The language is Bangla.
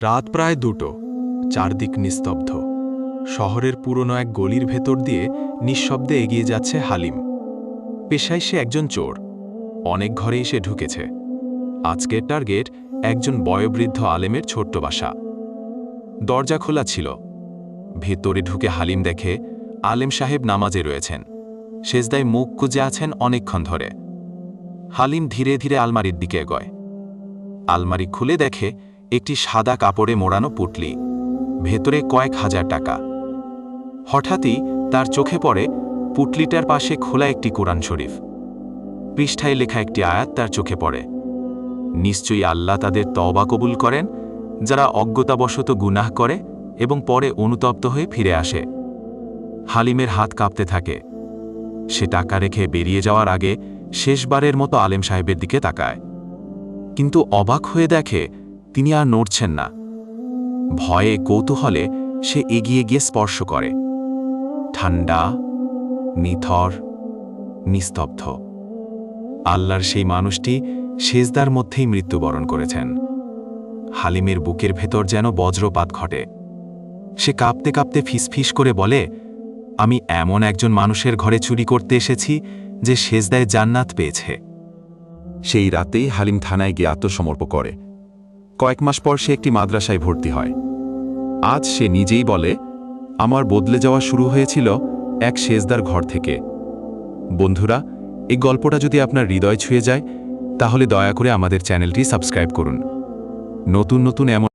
রাত প্রায় 2টো, চারদিক নিস্তব্ধ। শহরের পুরনো এক গলির ভেতর দিয়ে নিঃশব্দে এগিয়ে যাচ্ছে হালিম। পেশায় সে একজন চোর, অনেক ঘরেই সে ঢুকেছে। আজকের টার্গেট একজন বয়োবৃদ্ধ আলেমের ছোট্ট বাসা। দরজা খোলা ছিল। ভেতরে ঢুকে হালিম দেখে আলেম সাহেব নামাজে রয়েছেন, সেজদায় মুখ গুজে আছেন অনেকক্ষণ ধরে। হালিম ধীরে ধীরে আলমারির দিকে এগোয়। আলমারি খুলে দেখে একটি সাদা কাপড়ে মোড়ানো পুটলি, ভেতরে কয়েক হাজার টাকা। হঠাৎই তার চোখে পড়ে পুটলিটার পাশে খোলা একটি কোরআন শরীফ। পৃষ্ঠায় লেখা একটি আয়াত তার চোখে পড়ে, নিশ্চয়ই আল্লাহ তাদের তওবা কবুল করেন যারা অজ্ঞতাবশত গুনাহ করে এবং পরে অনুতপ্ত হয়ে ফিরে আসে। হালিমের হাত কাঁপতে থাকে। সে টাকা রেখে বেরিয়ে যাওয়ার আগে শেষবারের মতো আলেম সাহেবের দিকে তাকায়, কিন্তু অবাক হয়ে দেখে তিনি আর নড়ছেন না। ভয়ে কৌতূহলে সে এগিয়ে গিয়ে স্পর্শ করে। ঠান্ডা, নিথর, নিস্তব্ধ। আল্লাহর সেই মানুষটি সেজদার মধ্যেই মৃত্যুবরণ করেছেন। হালিমের বুকের ভেতর যেন বজ্রপাত ঘটে। সে কাঁপতে কাঁপতে ফিসফিস করে বলে, আমি এমন একজন মানুষের ঘরে চুরি করতে এসেছি যে সেজদায় জান্নাত পেয়েছে। সেই রাতেই হালিম থানায় গিয়ে আত্মসমর্পণ করে। কয়েক মাস পর সে একটি মাদ্রাসায় ভর্তি হয়। আজ সে নিজেই বলে, আমার বদলে যাওয়া শুরু হয়েছিল এক সেজদার ঘর থেকে। বন্ধুরা, এই গল্পটা যদি আপনার হৃদয় ছুঁয়ে যায়, তাহলে দয়া করে আমাদের চ্যানেলটি সাবস্ক্রাইব করুন। নতুন নতুন এমন